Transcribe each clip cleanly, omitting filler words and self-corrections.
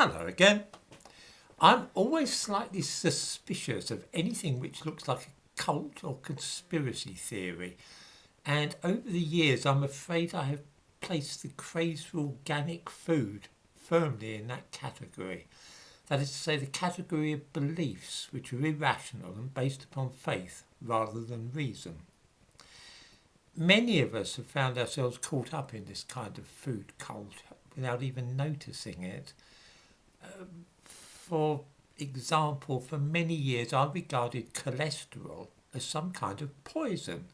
Hello again. I'm always slightly suspicious of anything which looks like a cult or conspiracy theory, and over the years I'm afraid I have placed the craze for organic food firmly in that category. That is to say, the category of beliefs which are irrational and based upon faith rather than reason. Many of us have found ourselves caught up in this kind of food cult without even noticing it. For example, for many years I regarded cholesterol as some kind of poison,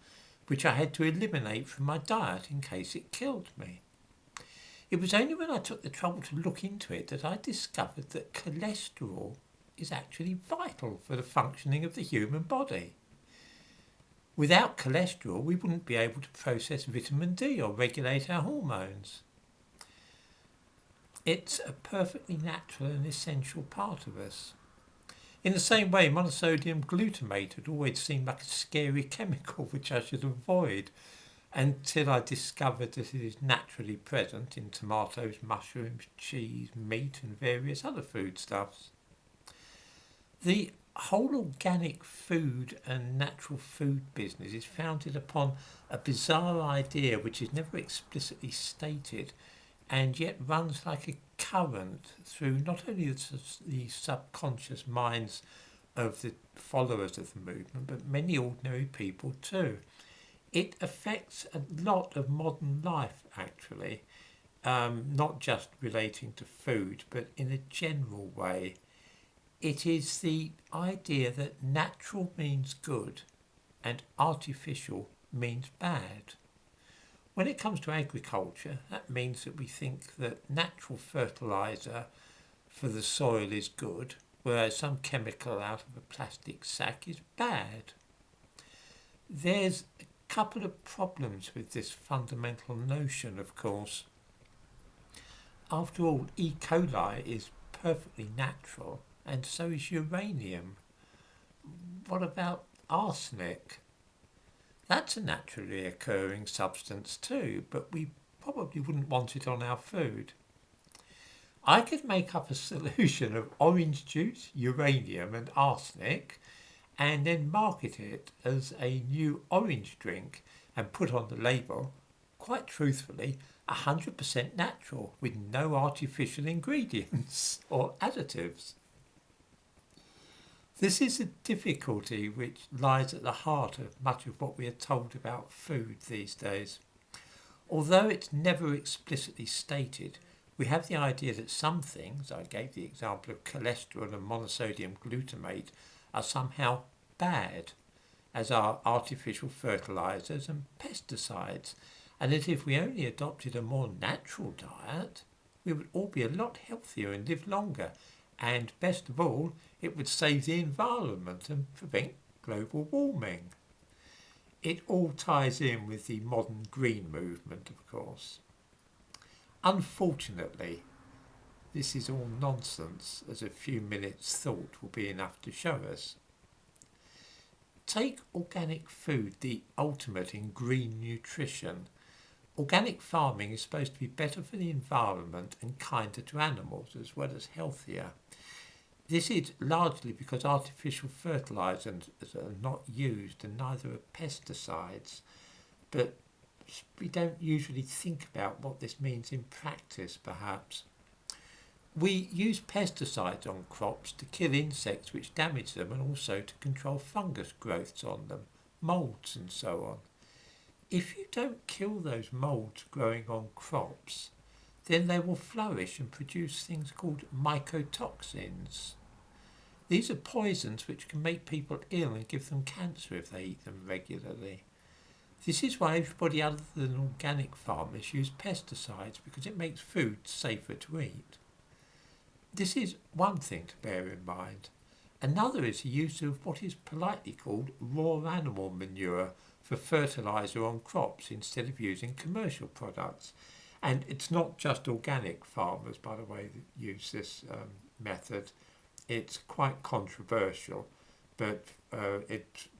which I had to eliminate from my diet in case it killed me. It was only when I took the trouble to look into it that I discovered that cholesterol is actually vital for the functioning of the human body. Without cholesterol, we wouldn't be able to process vitamin D or regulate our hormones. It's a perfectly natural and essential part of us. In the same way, monosodium glutamate had always seemed like a scary chemical which I should avoid until I discovered that it is naturally present in tomatoes, mushrooms, cheese, meat and various other foodstuffs. The whole organic food and natural food business is founded upon a bizarre idea which is never explicitly stated and yet runs like a current through not only the subconscious minds of the followers of the movement, but many ordinary people too. It affects a lot of modern life, actually, not just relating to food, but in a general way. It is the idea that natural means good and artificial means bad. When it comes to agriculture, that means that we think that natural fertiliser for the soil is good, whereas some chemical out of a plastic sack is bad. There's a couple of problems with this fundamental notion, of course. After all, E. coli is perfectly natural, and so is uranium. What about arsenic? That's a naturally occurring substance too, but we probably wouldn't want it on our food. I could make up a solution of orange juice, uranium and arsenic and then market it as a new orange drink and put on the label, quite truthfully, 100% natural with no artificial ingredients or additives. This is a difficulty which lies at the heart of much of what we are told about food these days. Although it's never explicitly stated, we have the idea that some things, I gave the example of cholesterol and monosodium glutamate, are somehow bad, as are artificial fertilisers and pesticides, and that if we only adopted a more natural diet, we would all be a lot healthier and live longer, and best of all, it would save the environment and prevent global warming. It all ties in with the modern green movement, of course. Unfortunately, this is all nonsense, as a few minutes' thought will be enough to show us. Take organic food, the ultimate in green nutrition. Organic farming is supposed to be better for the environment and kinder to animals, as well as healthier. This is largely because artificial fertilisers are not used and neither are pesticides, but we don't usually think about what this means in practice, perhaps. We use pesticides on crops to kill insects which damage them and also to control fungus growths on them, moulds and so on. If you don't kill those moulds growing on crops, then they will flourish and produce things called mycotoxins. These are poisons which can make people ill and give them cancer if they eat them regularly. This is why everybody other than organic farmers use pesticides, because it makes food safer to eat. This is one thing to bear in mind. Another is the use of what is politely called raw animal manure for fertiliser on crops instead of using commercial products. And it's not just organic farmers, by the way, that use this method. It's quite controversial, but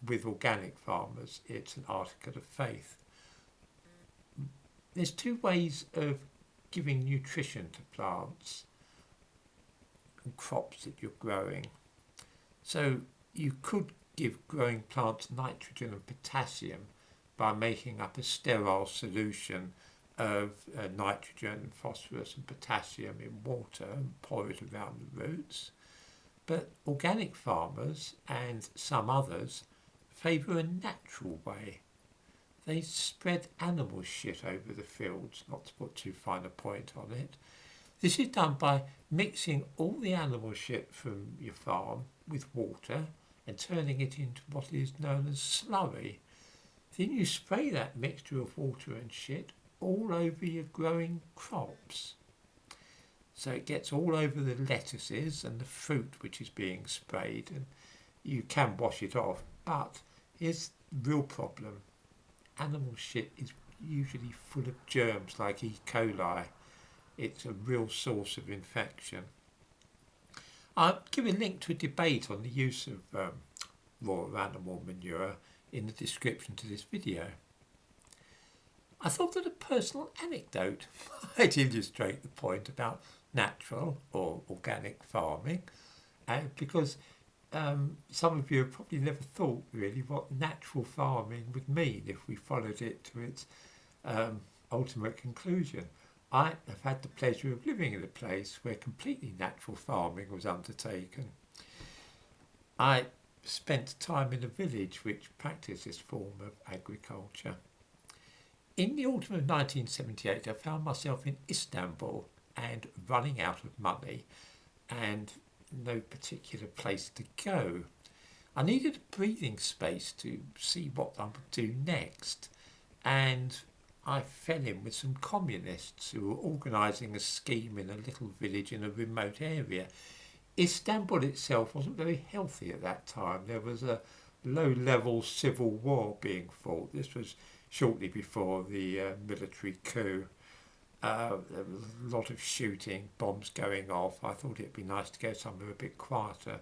with organic farmers, it's an article of faith. There's two ways of giving nutrition to plants. and crops that you're growing. So you could give growing plants nitrogen and potassium by making up a sterile solution of nitrogen, phosphorus and potassium in water and pour it around the roots. But organic farmers and some others favour a natural way. They spread animal shit over the fields, not to put too fine a point on it. This is done by mixing all the animal shit from your farm with water and turning it into what is known as slurry. Then you spray that mixture of water and shit all over your growing crops. So it gets all over the lettuces and the fruit which is being sprayed, and you can wash it off. But here's the real problem. Animal shit is usually full of germs like E. coli. It's a real source of infection. I'll give a link to a debate on the use of raw animal manure in the description to this video. I thought that a personal anecdote might illustrate the point about natural or organic farming, because some of you have probably never thought really what natural farming would mean if we followed it to its ultimate conclusion. I have had the pleasure of living in a place where completely natural farming was undertaken. I spent time in a village which practiced this form of agriculture. In the autumn of 1978, I found myself in Istanbul and running out of money and no particular place to go. I needed a breathing space to see what I would do next, and I fell in with some communists who were organising a scheme in a little village in a remote area. Istanbul itself wasn't very healthy at that time. There was a low-level civil war being fought. This was shortly before the military coup. There was a lot of shooting, bombs going off. I thought it'd be nice to go somewhere a bit quieter.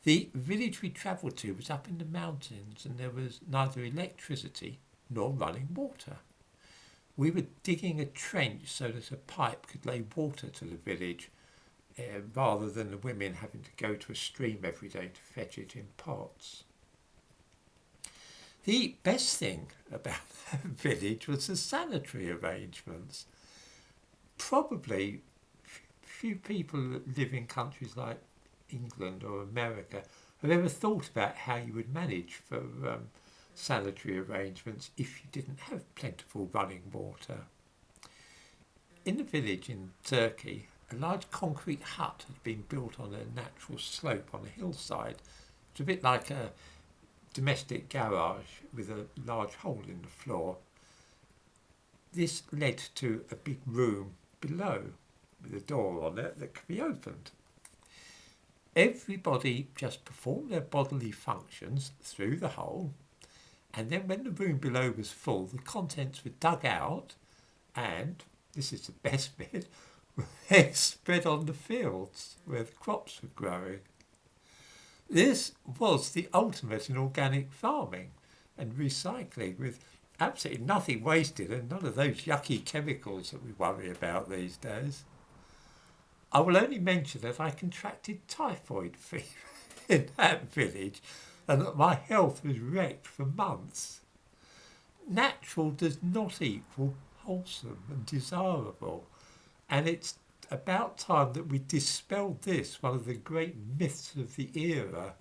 The village we travelled to was up in the mountains, and there was neither electricity nor running water. We were digging a trench so that a pipe could lay water to the village, rather than the women having to go to a stream every day to fetch it in pots. The best thing about that village was the sanitary arrangements. Probably few people that live in countries like England or America have ever thought about how you would manage for sanitary arrangements if you didn't have plentiful running water. In the village in Turkey, a large concrete hut had been built on a natural slope on a hillside. It's a bit like a domestic garage with a large hole in the floor. This led to a big room below with a door on it that could be opened. Everybody just performed their bodily functions through the hole, and then when the room below was full, the contents were dug out and, this is the best bit, were then spread on the fields where the crops were growing. This was the ultimate in organic farming and recycling, with absolutely nothing wasted and none of those yucky chemicals that we worry about these days. I will only mention that I contracted typhoid fever in that village and that my health was wrecked for months. Natural does not equal wholesome and desirable, and it's about time that we dispelled this, one of the great myths of the era.